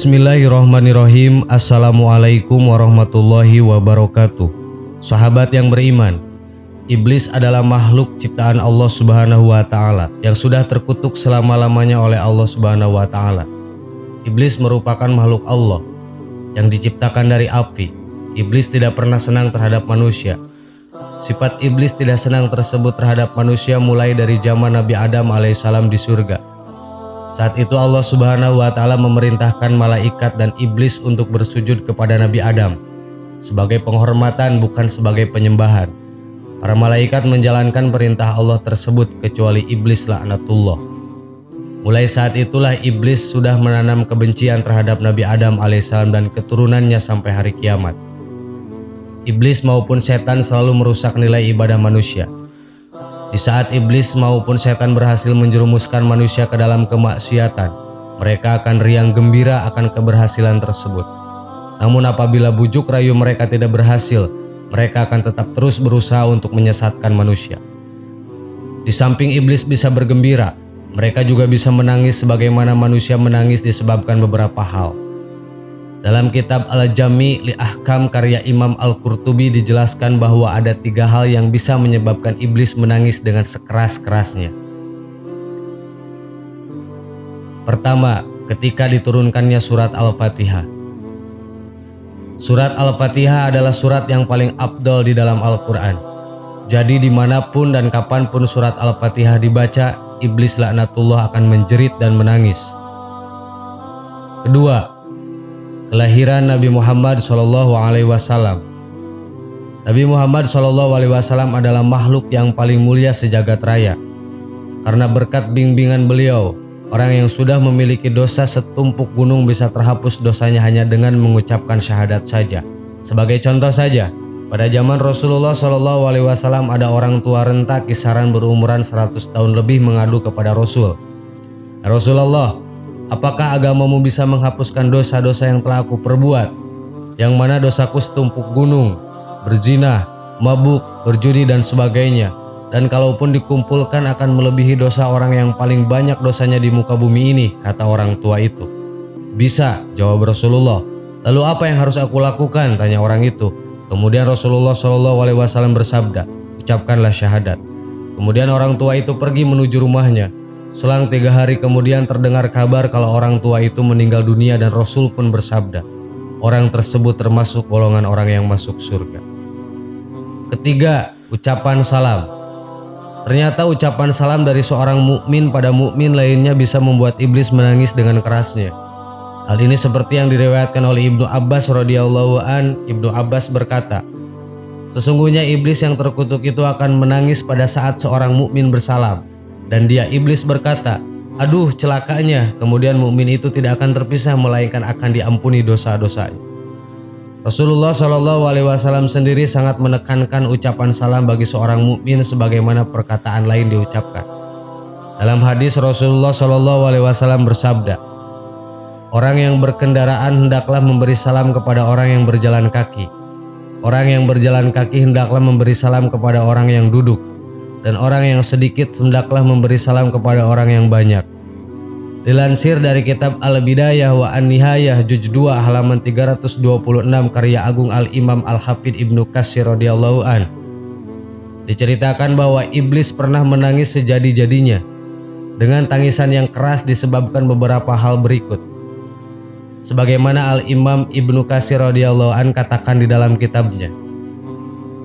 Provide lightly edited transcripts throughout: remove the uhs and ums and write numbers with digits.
Bismillahirrahmanirrahim. Assalamualaikum warahmatullahi wabarakatuh. Sahabat yang beriman, iblis adalah makhluk ciptaan Allah Subhanahu wa taala yang sudah terkutuk selama-lamanya oleh Allah Subhanahu wa taala. Iblis merupakan makhluk Allah yang diciptakan dari api. Iblis tidak pernah senang terhadap manusia. Sifat iblis tidak senang tersebut terhadap manusia mulai dari zaman Nabi Adam alaihissalam di surga. Saat itu Allah Subhanahu wa taala memerintahkan malaikat dan iblis untuk bersujud kepada Nabi Adam sebagai penghormatan, bukan sebagai penyembahan. Para malaikat menjalankan perintah Allah tersebut kecuali iblis laknatullah. Mulai saat itulah iblis sudah menanam kebencian terhadap Nabi Adam alaihissalam dan keturunannya sampai hari kiamat. Iblis maupun setan selalu merusak nilai ibadah manusia. Di saat iblis maupun setan berhasil menjerumuskan manusia ke dalam kemaksiatan, mereka akan riang gembira akan keberhasilan tersebut. Namun apabila bujuk rayu mereka tidak berhasil, mereka akan tetap terus berusaha untuk menyesatkan manusia. Di samping iblis bisa bergembira, mereka juga bisa menangis sebagaimana manusia menangis disebabkan beberapa hal. Dalam kitab Al-Jami' li Ahkam karya Imam Al-Qurtubi dijelaskan bahwa ada 3 hal yang bisa menyebabkan iblis menangis dengan sekeras-kerasnya. Pertama, ketika diturunkannya surat Al-Fatihah. Surat Al-Fatihah adalah surat yang paling afdol di dalam Al-Quran. Jadi dimanapun dan kapanpun surat Al-Fatihah dibaca, iblis laknatullah akan menjerit dan menangis. Kedua, kelahiran Nabi Muhammad SAW. Nabi Muhammad SAW adalah makhluk yang paling mulia sejagat raya. Karena berkat bimbingan beliau, orang yang sudah memiliki dosa setumpuk gunung bisa terhapus dosanya hanya dengan mengucapkan syahadat saja. Sebagai contoh saja, pada zaman Rasulullah SAW ada orang tua renta kisaran berumuran 100 tahun lebih mengadu kepada Rasul. Rasulullah, apakah agamamu bisa menghapuskan dosa-dosa yang telah aku perbuat? Yang mana dosaku setumpuk gunung, berzina, mabuk, berjudi dan sebagainya. Dan kalaupun dikumpulkan akan melebihi dosa orang yang paling banyak dosanya di muka bumi ini, kata orang tua itu. Bisa, jawab Rasulullah. Lalu apa yang harus aku lakukan? Tanya orang itu. Kemudian Rasulullah SAW bersabda, ucapkanlah syahadat. Kemudian orang tua itu pergi menuju rumahnya. Selang 3 hari kemudian terdengar kabar kalau orang tua itu meninggal dunia dan Rasul pun bersabda, orang tersebut termasuk golongan orang yang masuk surga. Ketiga, ucapan salam. Ternyata ucapan salam dari seorang mukmin pada mukmin lainnya bisa membuat iblis menangis dengan kerasnya. Hal ini seperti yang diriwayatkan oleh Ibnu Abbas radhiyallahu an. Ibnu Abbas berkata, sesungguhnya iblis yang terkutuk itu akan menangis pada saat seorang mukmin bersalam. Dan dia iblis berkata, aduh celakanya. Kemudian mukmin itu tidak akan terpisah melainkan akan diampuni dosa-dosanya. Rasulullah SAW sendiri sangat menekankan ucapan salam bagi seorang mukmin sebagaimana perkataan lain diucapkan. Dalam hadis Rasulullah SAW bersabda, orang yang berkendaraan hendaklah memberi salam kepada orang yang berjalan kaki. Orang yang berjalan kaki hendaklah memberi salam kepada orang yang duduk. Dan orang yang sedikit hendaklah memberi salam kepada orang yang banyak. Dilansir dari kitab Al-Bidayah wa An-Nihayah juz 2 halaman 326 karya Agung Al-Imam Al-Hafidh Ibnu Katsir radhiyallahu an. Diceritakan bahwa iblis pernah menangis sejadi-jadinya dengan tangisan yang keras disebabkan beberapa hal berikut. Sebagaimana Al-Imam Ibnu Katsir radhiyallahu an katakan di dalam kitabnya,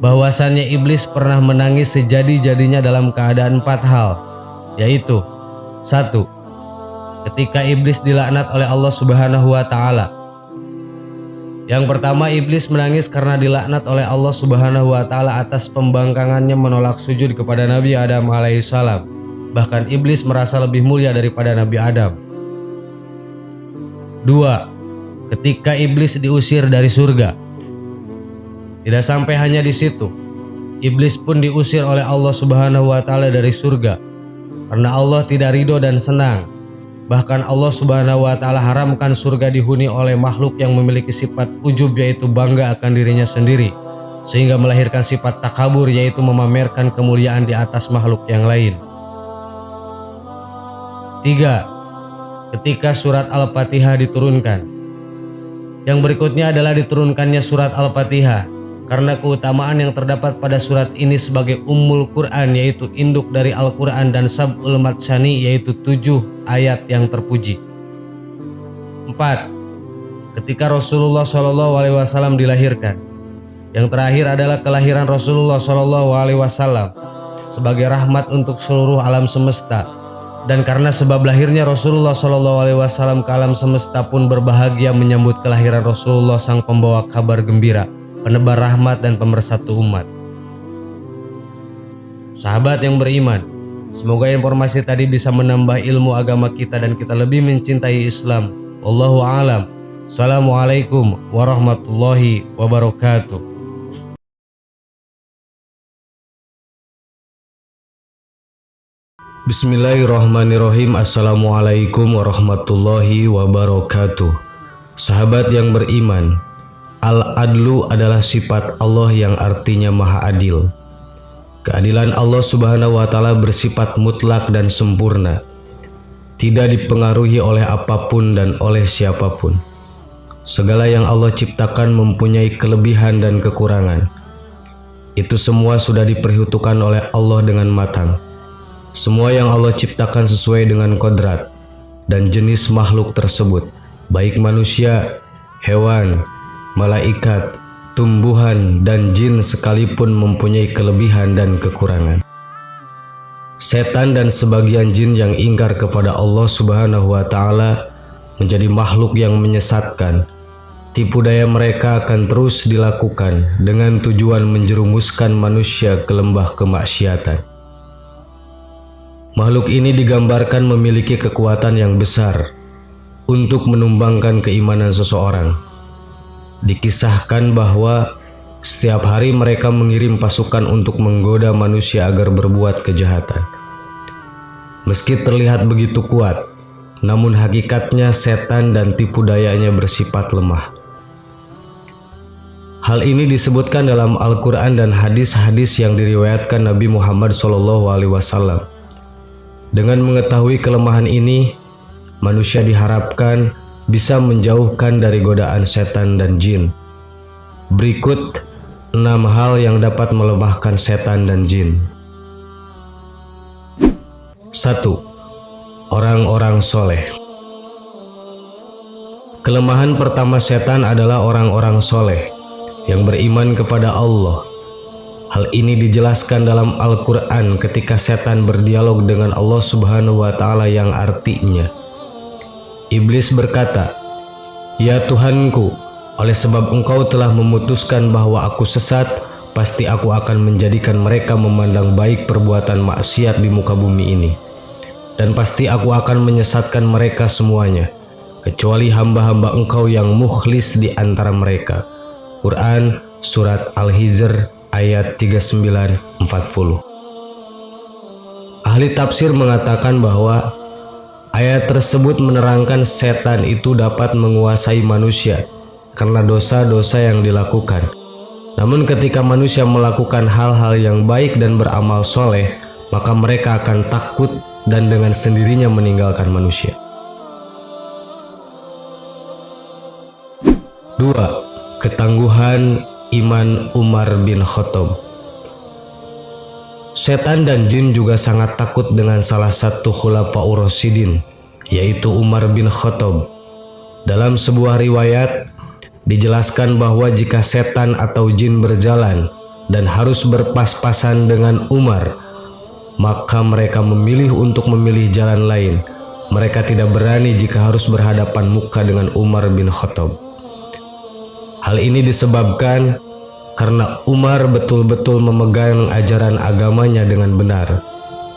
bahwasannya iblis pernah menangis sejadi-jadinya dalam keadaan 4 hal, yaitu 1. Ketika iblis dilaknat oleh Allah Subhanahu wa taala. Yang pertama, iblis menangis karena dilaknat oleh Allah Subhanahu wa taala atas pembangkangannya menolak sujud kepada Nabi Adam alaihissalam. Bahkan iblis merasa lebih mulia daripada Nabi Adam. 2. Ketika iblis diusir dari surga. Tidak sampai hanya di situ, iblis pun diusir oleh Allah Subhanahu wa taala dari surga karena Allah tidak ridho dan senang. Bahkan Allah Subhanahu wa taala haramkan surga dihuni oleh makhluk yang memiliki sifat ujub, yaitu bangga akan dirinya sendiri, sehingga melahirkan sifat takabur, yaitu memamerkan kemuliaan di atas makhluk yang lain. 3. Ketika surat Al-Fatihah diturunkan, Yang berikutnya adalah diturunkannya surat Al-Fatihah, karena keutamaan yang terdapat pada surat ini sebagai Ummul Quran, yaitu induk dari Al-Quran, dan Sab'ul Matsani, yaitu 7 ayat yang terpuji. 4. Ketika Rasulullah SAW dilahirkan. Yang terakhir adalah kelahiran Rasulullah SAW sebagai rahmat untuk seluruh alam semesta. Dan karena sebab lahirnya Rasulullah SAW ke alam semesta pun berbahagia menyambut kelahiran Rasulullah, sang pembawa kabar gembira, penebar rahmat dan pemersatu umat. Sahabat yang beriman, semoga informasi tadi bisa menambah ilmu agama kita dan kita lebih mencintai Islam. Wallahu a'lam. Assalamualaikum warahmatullahi wabarakatuh. Bismillahirrahmanirrahim. Assalamualaikum warahmatullahi wabarakatuh. Sahabat yang beriman, Al-Adlu adalah sifat Allah yang artinya Maha Adil. Keadilan Allah Subhanahu wa Ta'ala bersifat mutlak dan sempurna, tidak dipengaruhi oleh apapun dan oleh siapapun. Segala yang Allah ciptakan mempunyai kelebihan dan kekurangan. Itu semua sudah diperhitungkan oleh Allah dengan matang. Semua yang Allah ciptakan sesuai dengan kodrat dan jenis makhluk tersebut, baik manusia, hewan, malaikat, tumbuhan, dan jin sekalipun mempunyai kelebihan dan kekurangan. Setan dan sebagian jin yang ingkar kepada Allah Subhanahu wa Ta'ala menjadi makhluk yang menyesatkan. Tipu daya mereka akan terus dilakukan dengan tujuan menjerumuskan manusia ke lembah kemaksiatan. Makhluk ini digambarkan memiliki kekuatan yang besar untuk menumbangkan keimanan seseorang. Dikisahkan bahwa setiap hari mereka mengirim pasukan untuk menggoda manusia agar berbuat kejahatan. Meski terlihat begitu kuat, namun hakikatnya setan dan tipu dayanya bersifat lemah. Hal ini disebutkan dalam Al-Quran dan hadis-hadis yang diriwayatkan Nabi Muhammad SAW. Dengan mengetahui kelemahan ini, manusia diharapkan bisa menjauhkan dari godaan setan dan jin. Berikut 6 hal yang dapat melemahkan setan dan jin. 1. Orang-orang soleh. Kelemahan pertama setan adalah orang-orang soleh yang beriman kepada Allah. Hal ini dijelaskan dalam Al-Quran ketika setan berdialog dengan Allah Subhanahu wa Ta'ala, yang artinya, Iblis berkata, "Ya Tuhanku, oleh sebab Engkau telah memutuskan bahwa aku sesat, pasti aku akan menjadikan mereka memandang baik perbuatan maksiat di muka bumi ini. Dan pasti aku akan menyesatkan mereka semuanya, kecuali hamba-hamba Engkau yang mukhlis di antara mereka." Quran Surat Al-Hijr ayat 39-40. Ahli tafsir mengatakan bahwa ayat tersebut menerangkan setan itu dapat menguasai manusia karena dosa-dosa yang dilakukan. Namun ketika manusia melakukan hal-hal yang baik dan beramal soleh, maka mereka akan takut dan dengan sendirinya meninggalkan manusia. 2. Ketangguhan iman Umar bin Khattab. Setan dan jin juga sangat takut dengan salah satu khulafaur rasyidin, yaitu Umar bin Khattab. Dalam sebuah riwayat dijelaskan bahwa jika setan atau jin berjalan dan harus berpas-pasan dengan Umar, maka mereka memilih untuk memilih jalan lain. Mereka tidak berani jika harus berhadapan muka dengan Umar bin Khattab. Hal ini disebabkan karena Umar betul-betul memegang ajaran agamanya dengan benar,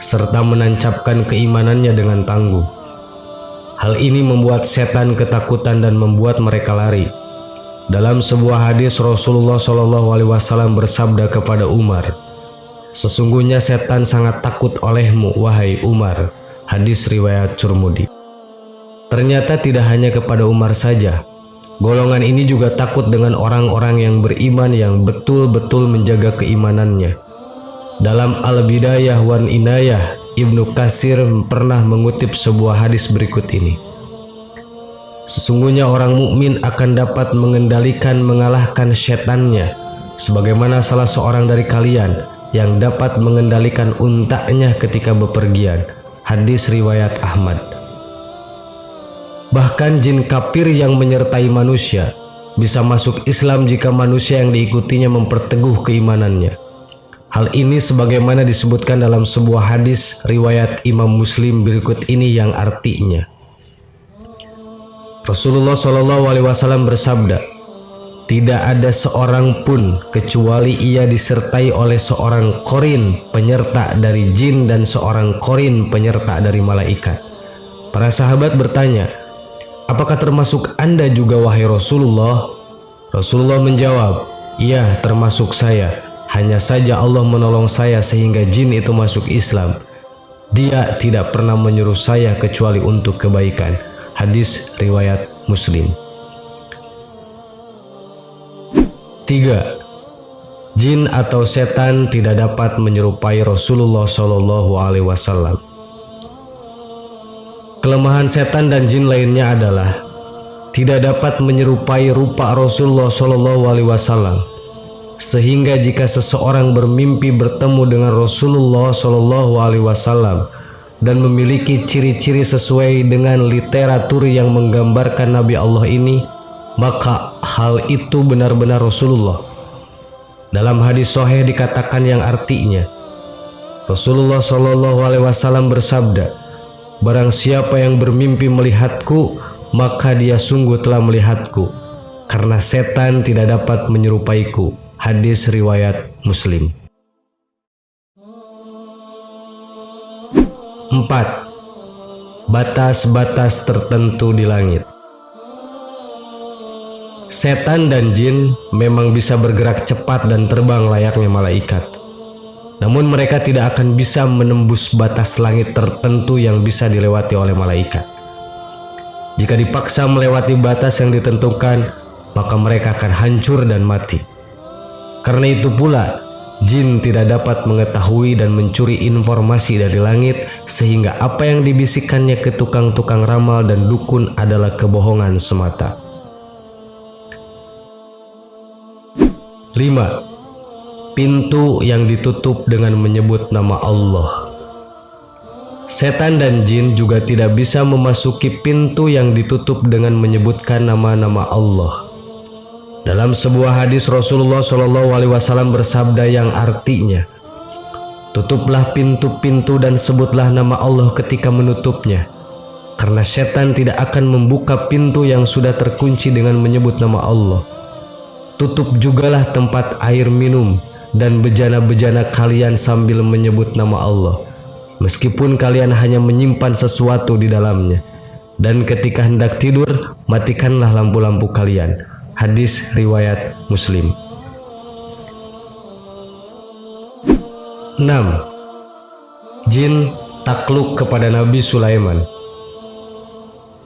serta menancapkan keimanannya dengan tangguh. Hal ini membuat setan ketakutan dan membuat mereka lari. Dalam sebuah hadis, Rasulullah SAW bersabda kepada Umar, "Sesungguhnya setan sangat takut olehmu, wahai Umar." Hadis riwayat Tirmidzi. Ternyata tidak hanya kepada Umar saja. Golongan ini juga takut dengan orang-orang yang beriman yang betul-betul menjaga keimanannya. Dalam Al-Bidayah wan Inayah, Ibnu Katsir pernah mengutip sebuah hadis berikut ini. Sesungguhnya orang mukmin akan dapat mengalahkan setannya, sebagaimana salah seorang dari kalian yang dapat mengendalikan untanya ketika bepergian. Hadis riwayat Ahmad. Bahkan jin kafir yang menyertai manusia bisa masuk Islam jika manusia yang diikutinya memperteguh keimanannya. Hal ini sebagaimana disebutkan dalam sebuah hadis riwayat Imam Muslim berikut ini yang artinya, Rasulullah SAW bersabda, tidak ada seorang pun kecuali ia disertai oleh seorang korin penyerta dari jin dan seorang korin penyerta dari malaikat. Para sahabat bertanya, apakah termasuk Anda juga wahai Rasulullah? Rasulullah menjawab, iya termasuk saya. Hanya saja Allah menolong saya sehingga jin itu masuk Islam. Dia tidak pernah menyuruh saya kecuali untuk kebaikan. Hadis riwayat Muslim. 3. Jin atau setan tidak dapat menyerupai Rasulullah SAW. Kelemahan setan dan jin lainnya adalah tidak dapat menyerupai rupa Rasulullah SAW. Sehingga jika seseorang bermimpi bertemu dengan Rasulullah SAW dan memiliki ciri-ciri sesuai dengan literatur yang menggambarkan Nabi Allah ini, maka hal itu benar-benar Rasulullah. Dalam hadis sahih dikatakan yang artinya, Rasulullah SAW bersabda, barang siapa yang bermimpi melihatku, maka dia sungguh telah melihatku, karena setan tidak dapat menyerupaiku. Hadis riwayat Muslim. 4. Batas-batas tertentu di langit. Setan dan jin memang bisa bergerak cepat dan terbang layaknya malaikat. Namun mereka tidak akan bisa menembus batas langit tertentu yang bisa dilewati oleh malaikat. Jika dipaksa melewati batas yang ditentukan, maka mereka akan hancur dan mati. Karena itu pula, jin tidak dapat mengetahui dan mencuri informasi dari langit, sehingga apa yang dibisikkannya ke tukang-tukang ramal dan dukun adalah kebohongan semata. 5. Pintu yang ditutup dengan menyebut nama Allah. Setan dan jin juga tidak bisa memasuki pintu yang ditutup dengan menyebutkan nama-nama Allah. Dalam sebuah hadis Rasulullah SAW bersabda yang artinya, tutuplah pintu-pintu dan sebutlah nama Allah ketika menutupnya, karena setan tidak akan membuka pintu yang sudah terkunci dengan menyebut nama Allah. Tutup jugalah tempat air minum dan bejana-bejana kalian sambil menyebut nama Allah, meskipun kalian hanya menyimpan sesuatu di dalamnya. Dan ketika hendak tidur, matikanlah lampu-lampu kalian. Hadis riwayat Muslim. 6. Jin takluk kepada Nabi Sulaiman.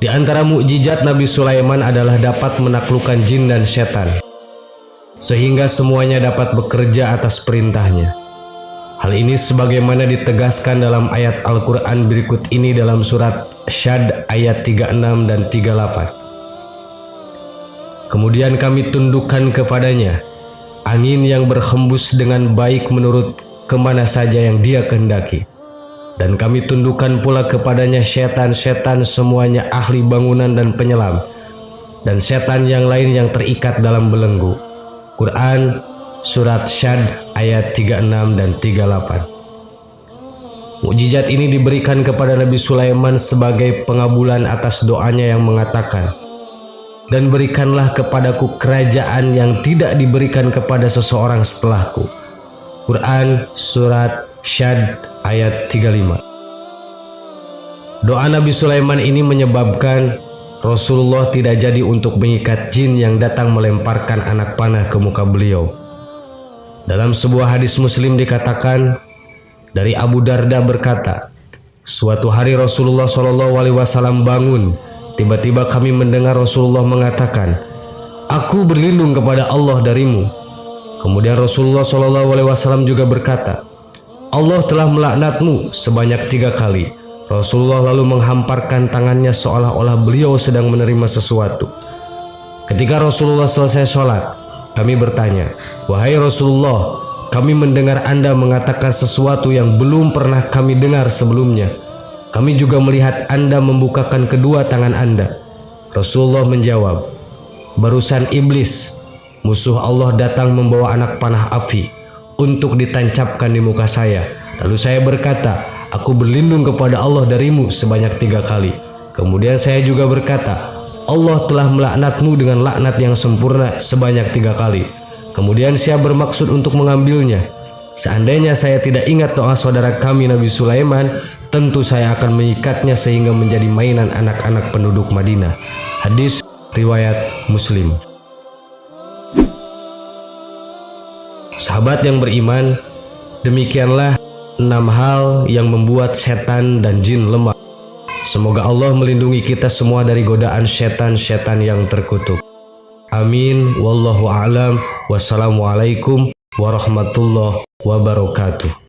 Di antara mukjizat Nabi Sulaiman adalah dapat menaklukkan jin dan setan, sehingga semuanya dapat bekerja atas perintahnya. Hal ini sebagaimana ditegaskan dalam ayat Al-Quran berikut ini dalam surat Syad ayat 36 dan 38. Kemudian kami tundukkan kepadanya angin yang berhembus dengan baik menurut kemana saja yang dia kehendaki. Dan kami tundukkan pula kepadanya setan-setan semuanya ahli bangunan dan penyelam, dan setan yang lain yang terikat dalam belenggu. Quran surat Syad ayat 36 dan 38. Mukjizat ini diberikan kepada Nabi Sulaiman sebagai pengabulan atas doanya yang mengatakan, dan berikanlah kepadaku kerajaan yang tidak diberikan kepada seseorang setelahku. Quran surat Syad ayat 35. Doa Nabi Sulaiman ini menyebabkan Rasulullah tidak jadi untuk mengikat jin yang datang melemparkan anak panah ke muka beliau. Dalam sebuah hadis Muslim dikatakan, dari Abu Darda berkata, suatu hari Rasulullah SAW bangun. Tiba-tiba kami mendengar Rasulullah mengatakan, aku berlindung kepada Allah darimu. Kemudian Rasulullah SAW juga berkata, Allah telah melaknatmu sebanyak 3 kali. Rasulullah lalu menghamparkan tangannya seolah-olah beliau sedang menerima sesuatu. Ketika Rasulullah selesai sholat, kami bertanya, "Wahai Rasulullah, kami mendengar Anda mengatakan sesuatu yang belum pernah kami dengar sebelumnya. Kami juga melihat Anda membukakan kedua tangan Anda." Rasulullah menjawab, "Barusan iblis, musuh Allah, datang membawa anak panah api untuk ditancapkan di muka saya. Lalu saya berkata, 'Aku berlindung kepada Allah darimu' sebanyak 3 kali. Kemudian saya juga berkata, 'Allah telah melaknatmu dengan laknat yang sempurna' sebanyak 3 kali. Kemudian saya bermaksud untuk mengambilnya. Seandainya saya tidak ingat doa saudara kami Nabi Sulaiman, tentu saya akan mengikatnya sehingga menjadi mainan anak-anak penduduk Madinah." Hadis riwayat Muslim. Sahabat yang beriman, demikianlah 6 hal yang membuat setan dan jin lemah. Semoga Allah melindungi kita semua dari godaan setan-setan yang terkutuk. Amin. Wallahu a'lam. Wassalamualaikum warahmatullahi wabarakatuh.